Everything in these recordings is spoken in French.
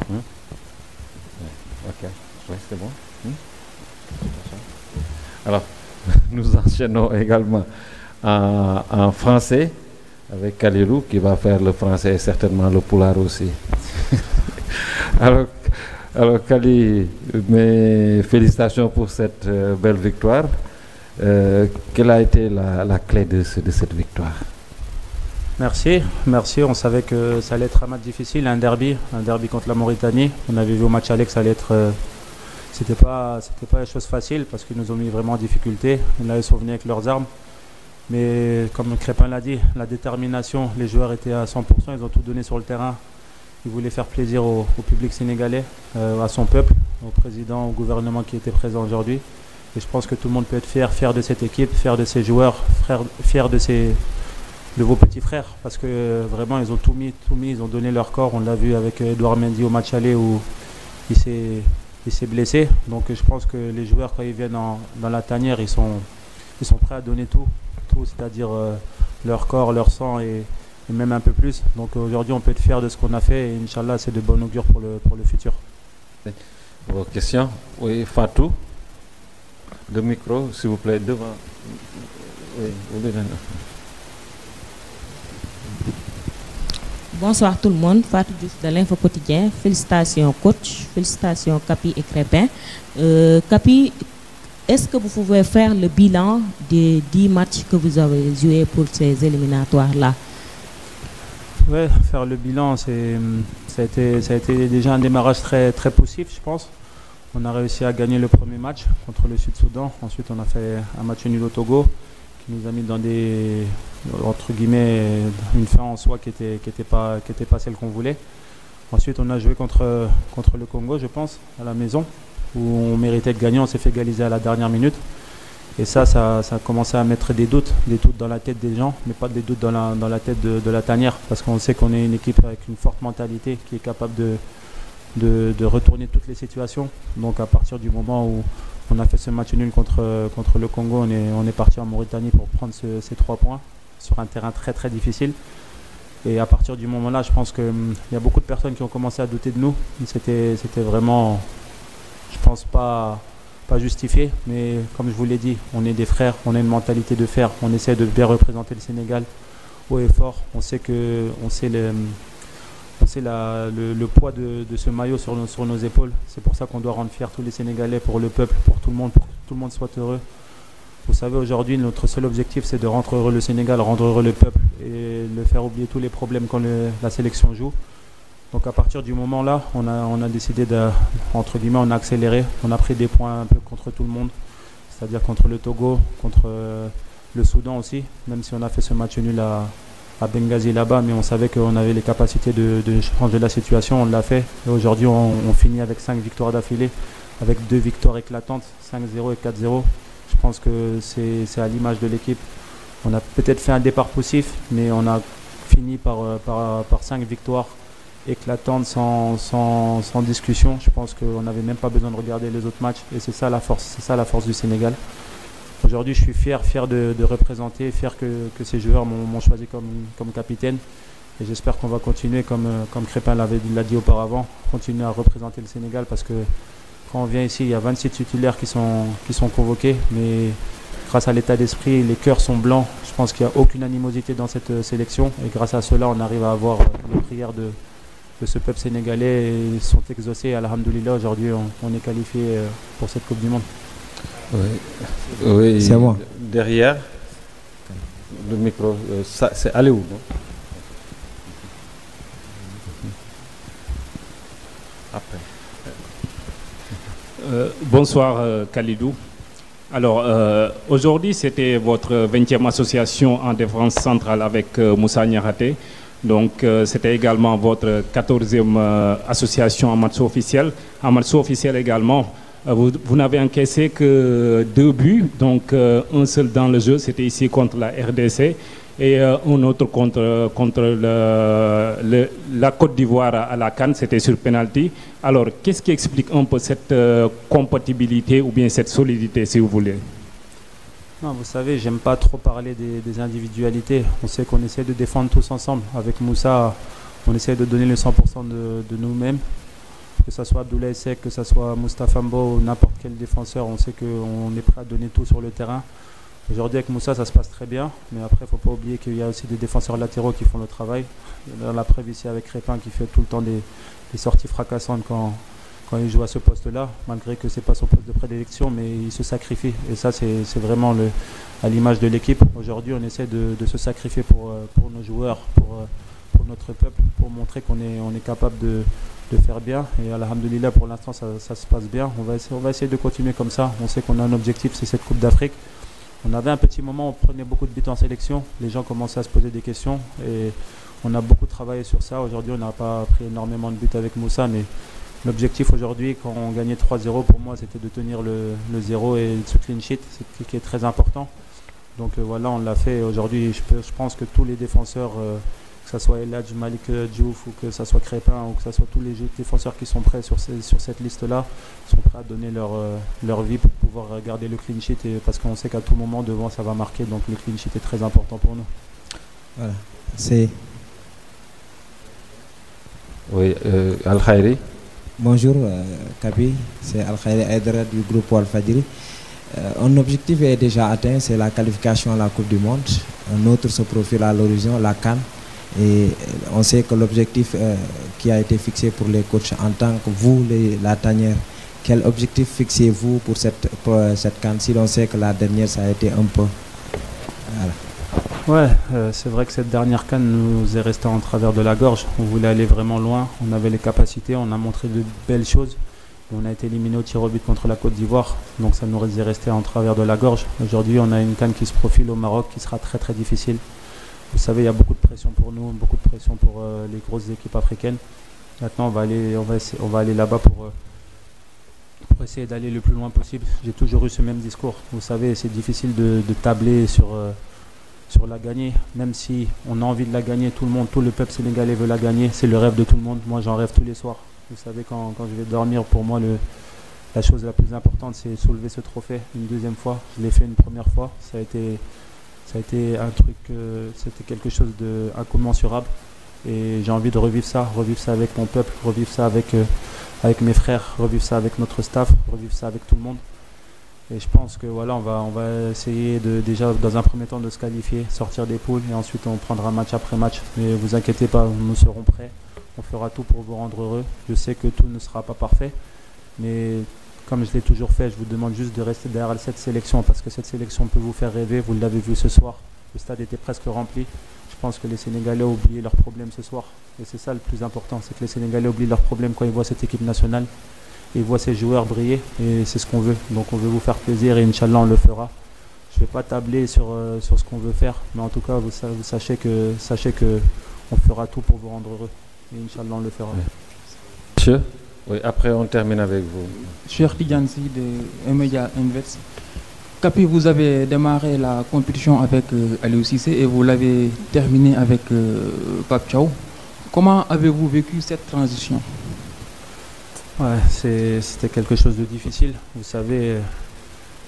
Hmm? Ok, oui, c'est bon. Hmm? Alors, nous enchaînons également en français avec Kalilou qui va faire le français et certainement le poulard aussi. alors, alors Kali, mes félicitations pour cette belle victoire. Quelle a été la clé de cette victoire? Merci, merci. On savait que ça allait être un match difficile, un derby contre la Mauritanie. On avait vu au match aller que ça allait être, c'était pas une chose facile parce qu'ils nous ont mis vraiment en difficulté. Là, ils sont venus avec leurs armes. Mais comme Crépin l'a dit, la détermination, les joueurs étaient à 100%, ils ont tout donné sur le terrain. Ils voulaient faire plaisir au public sénégalais, à son peuple, au président, au gouvernement qui était présent aujourd'hui. Et je pense que tout le monde peut être fier de cette équipe, fier de ses joueurs, fier de vos petits frères, parce que vraiment ils ont tout mis, ils ont donné leur corps. On l'a vu avec Edouard Mendy au match aller où il s'est blessé. Donc je pense que les joueurs, quand ils viennent dans la tanière, ils sont prêts à donner tout, c'est-à-dire leur corps, leur sang et même un peu plus. Donc aujourd'hui on peut être fier de ce qu'on a fait et Inch'Allah c'est de bon augure pour le futur. Vos questions? Oui, Fatou, le micro s'il vous plaît, devant. Oui, vous devez. Bonsoir tout le monde, Fatou Diouf de l'Info Quotidien. Félicitations coach, félicitations Capi et Crépin. Capi, est-ce que vous pouvez faire le bilan des 10 matchs que vous avez joués pour ces éliminatoires-là? Oui, faire le bilan, ça a été déjà un démarrage très, très poussif, je pense. On a réussi à gagner le premier match contre le Sud-Soudan. Ensuite, on a fait un match nul au Togo qui nous a mis dans des, entre guillemets, une fin en soi qui était pas celle qu'on voulait. Ensuite, on a joué contre le Congo, je pense, à la maison, où on méritait de gagner. On s'est fait égaliser à la dernière minute. Et ça a commencé à mettre des doutes dans la tête des gens, mais pas des doutes dans la tête de la tanière, parce qu'on sait qu'on est une équipe avec une forte mentalité qui est capable de retourner toutes les situations. Donc à partir du moment où on a fait ce match nul contre le Congo, on est parti en Mauritanie pour prendre ces 3 points sur un terrain très très difficile. Et à partir du moment-là, je pense qu'il y a beaucoup de personnes qui ont commencé à douter de nous. C'était vraiment, je pense, pas justifié, mais comme je vous l'ai dit, on est des frères, on a une mentalité de fer, on essaie de bien représenter le Sénégal haut et fort. On sait le poids de ce maillot sur nos épaules. C'est pour ça qu'on doit rendre fiers tous les Sénégalais, pour le peuple, pour tout le monde soit heureux. Vous savez, aujourd'hui, notre seul objectif, c'est de rendre heureux le Sénégal, rendre heureux le peuple et le faire oublier tous les problèmes quand la sélection joue. Donc à partir du moment là, on a décidé entre guillemets, on a accéléré, on a pris des points un peu contre tout le monde, c'est-à-dire contre le Togo, contre le Soudan aussi, même si on a fait ce match nul à Benghazi là-bas, mais on savait qu'on avait les capacités de changer la situation, on l'a fait. Et aujourd'hui, on finit avec 5 victoires d'affilée, avec 2 victoires éclatantes, 5-0 et 4-0. Je pense que c'est à l'image de l'équipe. On a peut-être fait un départ poussif, mais on a fini par 5 victoires éclatante sans discussion. Je pense qu'on n'avait même pas besoin de regarder les autres matchs et c'est ça la force du Sénégal. Aujourd'hui, je suis fier de représenter, fier que ces joueurs m'ont choisi comme capitaine et j'espère qu'on va continuer comme Crépin l'a dit auparavant, continuer à représenter le Sénégal parce que quand on vient ici, il y a 26 titulaires qui sont convoqués, mais grâce à l'état d'esprit, les cœurs sont blancs. Je pense qu'il n'y a aucune animosité dans cette sélection et grâce à cela, on arrive à avoir les prières de ce peuple sénégalais et sont exaucés. Alhamdoulilah, aujourd'hui on est qualifié pour cette Coupe du Monde. Oui. C'est à moi. Derrière, le micro, c'est allé où? Après. Bonsoir Khalidou. Alors aujourd'hui c'était votre 20e association en défense centrale avec Moussa Niakhaté. Donc c'était également votre 14e association en match officiel. En match officiel également, vous n'avez encaissé que 2 buts, donc un seul dans le jeu, c'était ici contre la RDC, et un autre contre la Côte d'Ivoire à la CAN, c'était sur penalty. Alors qu'est-ce qui explique un peu cette compatibilité ou bien cette solidité, si vous voulez? Non, vous savez, j'aime pas trop parler des individualités. On sait qu'on essaie de défendre tous ensemble. Avec Moussa, on essaie de donner le 100% de nous-mêmes. que ce soit Abdoulaye Seck, que ce soit Moustapha Mbo ou n'importe quel défenseur, on sait qu'on est prêt à donner tout sur le terrain. Aujourd'hui avec Moussa ça se passe très bien, mais après il ne faut pas oublier qu'il y a aussi des défenseurs latéraux qui font le travail. Dans la preuve ici avec Crépin qui fait tout le temps des sorties fracassantes quand il joue à ce poste-là, malgré que ce n'est pas son poste de prédilection, mais il se sacrifie. Et ça c'est vraiment à l'image de l'équipe. Aujourd'hui on essaie de se sacrifier pour nos joueurs, pour notre peuple, pour montrer qu'on est capable de faire bien. Et alhamdoulilah pour l'instant ça se passe bien. On va essayer de continuer comme ça. On sait qu'on a un objectif, c'est cette Coupe d'Afrique. On avait un petit moment où on prenait beaucoup de buts en sélection, les gens commençaient à se poser des questions et on a beaucoup travaillé sur ça. Aujourd'hui on n'a pas pris énormément de buts avec Moussa, mais l'objectif aujourd'hui quand on gagnait 3-0 pour moi c'était de tenir le 0 et ce clean sheet, c'est qui est très important. Donc voilà, on l'a fait. Aujourd'hui je pense que tous les défenseurs, que ce soit Eladj, Malik Diouf ou que ce soit Crépin ou que ce soit tous les défenseurs qui sont prêts sur cette liste-là, sont prêts à donner leur vie pour pouvoir garder le clean sheet parce qu'on sait qu'à tout moment devant ça va marquer, donc le clean sheet est très important pour nous. Voilà, c'est... Oui, Al-Khairi. Bonjour Kapi, c'est Al-Khairi Aydara du groupe Al-Fadjri. Un objectif est déjà atteint, c'est la qualification à la Coupe du Monde. Un autre se profile à l'horizon, la CAN. Et on sait que l'objectif qui a été fixé pour les coachs en tant que vous, la tanière, quel objectif fixez-vous pour cette CAN si l'on sait que la dernière ça a été un peu... Voilà. Ouais, c'est vrai que cette dernière CAN nous est restée en travers de la gorge. On voulait aller vraiment loin, on avait les capacités, on a montré de belles choses. On a été éliminé au tir au but contre la Côte d'Ivoire, donc ça nous est resté en travers de la gorge. Aujourd'hui on a une CAN qui se profile au Maroc qui sera très très difficile. Vous savez, il y a beaucoup de pression pour nous, beaucoup de pression pour les grosses équipes africaines. Maintenant, on va aller là-bas pour essayer d'aller le plus loin possible. J'ai toujours eu ce même discours. Vous savez, c'est difficile de tabler sur la gagner. Même si on a envie de la gagner, tout le peuple sénégalais veut la gagner. C'est le rêve de tout le monde. Moi, j'en rêve tous les soirs. Vous savez, quand je vais dormir, pour moi, la chose la plus importante, c'est soulever ce trophée une deuxième fois. Je l'ai fait une première fois. Ça a été un truc, c'était quelque chose d'incommensurable et j'ai envie de revivre ça avec mon peuple, revivre ça avec mes frères, revivre ça avec notre staff, revivre ça avec tout le monde. Et je pense que voilà, on va essayer déjà dans un premier temps de se qualifier, sortir des poules et ensuite on prendra match après match. Mais vous inquiétez pas, nous serons prêts, on fera tout pour vous rendre heureux. Je sais que tout ne sera pas parfait, mais comme je l'ai toujours fait, je vous demande juste de rester derrière cette sélection parce que cette sélection peut vous faire rêver. Vous l'avez vu ce soir, le stade était presque rempli. Je pense que les Sénégalais ont oublié leurs problèmes ce soir. Et c'est ça le plus important, c'est que les Sénégalais oublient leurs problèmes quand ils voient cette équipe nationale. Ils voient ces joueurs briller et c'est ce qu'on veut. Donc on veut vous faire plaisir et Inch'Allah on le fera. Je ne vais pas tabler sur ce qu'on veut faire, mais en tout cas vous sachez que on fera tout pour vous rendre heureux. Et Inch'Allah on le fera. Monsieur ? Oui, après on termine avec vous. Cheikh Tidjansi de Emedia Invest. Kapi, vous avez démarré la compétition avec Aliou Cissé et vous l'avez terminé avec Pape Thiaw. Comment avez-vous vécu cette transition ? Ouais, c'était quelque chose de difficile. Vous savez,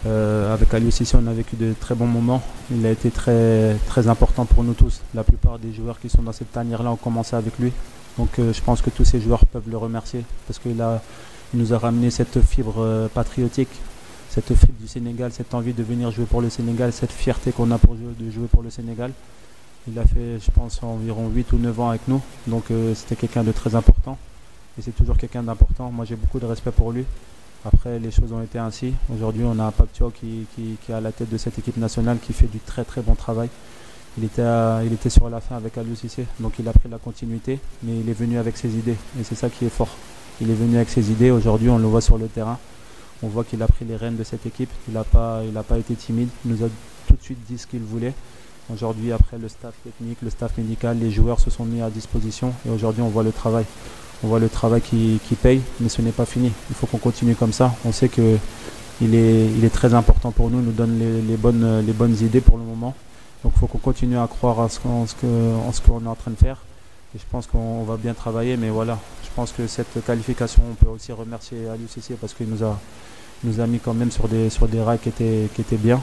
avec Aliou Cissé, on a vécu de très bons moments. Il a été très, très important pour nous tous. La plupart des joueurs qui sont dans cette tanière-là ont commencé avec lui. Donc je pense que tous ces joueurs peuvent le remercier parce qu'il nous a ramené cette fibre patriotique, cette fibre du Sénégal, cette envie de venir jouer pour le Sénégal, cette fierté qu'on a de jouer pour le Sénégal. Il a fait, je pense, environ 8 ou 9 ans avec nous. Donc c'était quelqu'un de très important. Et c'est toujours quelqu'un d'important. Moi j'ai beaucoup de respect pour lui. Après les choses ont été ainsi. Aujourd'hui on a un Pape Thiaw qui est à la tête de cette équipe nationale qui fait du très très bon travail. Il était sur la fin avec Aliou Cissé, donc il a pris la continuité, mais il est venu avec ses idées, et c'est ça qui est fort. Il est venu avec ses idées, aujourd'hui on le voit sur le terrain, on voit qu'il a pris les rênes de cette équipe, il n'a pas été timide, il nous a tout de suite dit ce qu'il voulait. Aujourd'hui, après le staff technique, le staff médical, les joueurs se sont mis à disposition, et aujourd'hui on voit le travail. On voit le travail qui paye, mais ce n'est pas fini, il faut qu'on continue comme ça. On sait qu'il est très important pour nous, il nous donne les bonnes idées pour le moment. Donc il faut qu'on continue à croire en ce qu'on est en train de faire. Et je pense qu'on va bien travailler. Mais voilà, je pense que cette qualification, on peut aussi remercier Aliou Cissé parce qu'il nous a mis quand même sur des rails qui étaient bien,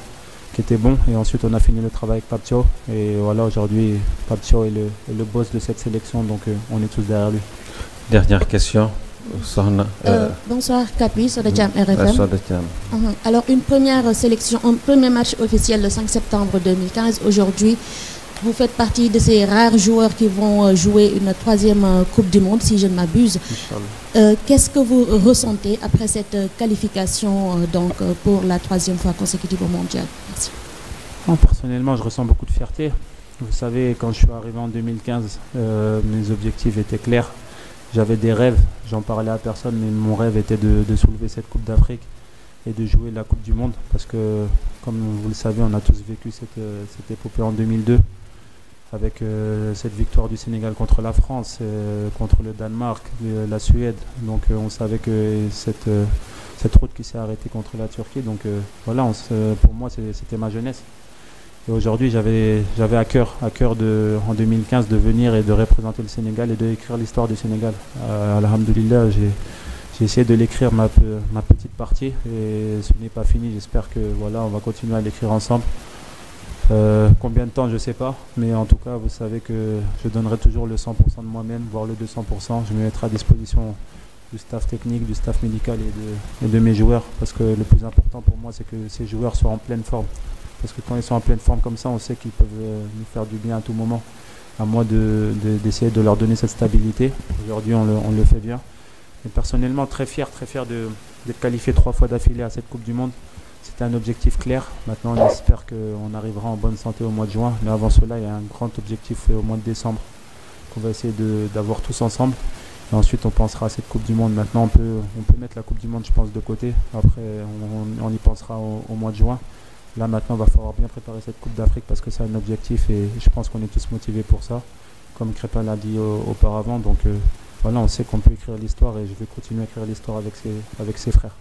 qui étaient bons. Et ensuite, on a fini le travail avec Pape Thiaw. Et voilà, aujourd'hui, Pape Thiaw est le boss de cette sélection. Donc on est tous derrière lui. Dernière question. Bonsoir Capi, Soda Thiam RFM. Alors une première sélection, un premier match officiel le 5 septembre 2015. Aujourd'hui, vous faites partie de ces rares joueurs qui vont jouer une troisième Coupe du Monde, si je ne m'abuse. Qu'est-ce que vous ressentez après cette qualification pour la troisième fois consécutive au mondial? Merci. Personnellement, je ressens beaucoup de fierté. Vous savez, quand je suis arrivé en 2015, mes objectifs étaient clairs. J'avais des rêves, j'en parlais à personne, mais mon rêve était de soulever cette Coupe d'Afrique et de jouer la Coupe du Monde. Parce que, comme vous le savez, on a tous vécu cette épopée en 2002, avec cette victoire du Sénégal contre la France, contre le Danemark, la Suède. Donc on savait que cette route qui s'est arrêtée contre la Turquie. Donc voilà, pour moi, c'était ma jeunesse. Et aujourd'hui, j'avais à cœur en 2015 de venir et de représenter le Sénégal et d'écrire l'histoire du Sénégal. Alhamdoulilah, j'ai essayé de l'écrire ma petite partie et ce n'est pas fini. J'espère que voilà, on va continuer à l'écrire ensemble. Combien de temps, je ne sais pas, mais en tout cas, vous savez que je donnerai toujours le 100% de moi-même, voire le 200%. Je me mettrai à disposition du staff technique, du staff médical et de mes joueurs, parce que le plus important pour moi, c'est que ces joueurs soient en pleine forme. Parce que quand ils sont en pleine forme comme ça, on sait qu'ils peuvent nous faire du bien à tout moment. À moi d'essayer de leur donner cette stabilité. Aujourd'hui, on le fait bien. Et personnellement, très fier d'être qualifié 3 fois d'affilée à cette Coupe du Monde. C'était un objectif clair. Maintenant, on espère qu'on arrivera en bonne santé au mois de juin. Mais avant cela, il y a un grand objectif au mois de décembre qu'on va essayer d'avoir tous ensemble. Et ensuite, on pensera à cette Coupe du Monde. Maintenant, on peut mettre la Coupe du Monde, je pense, de côté. Après, on y pensera au mois de juin. Là, maintenant, il va falloir bien préparer cette Coupe d'Afrique parce que c'est un objectif et je pense qu'on est tous motivés pour ça, comme Crépin l'a dit auparavant. Donc, voilà, on sait qu'on peut écrire l'histoire et je vais continuer à écrire l'histoire avec ses frères.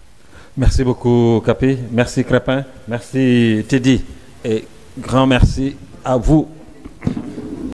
Merci beaucoup, Capi. Merci, Crépin. Merci, Teddy. Et grand merci à vous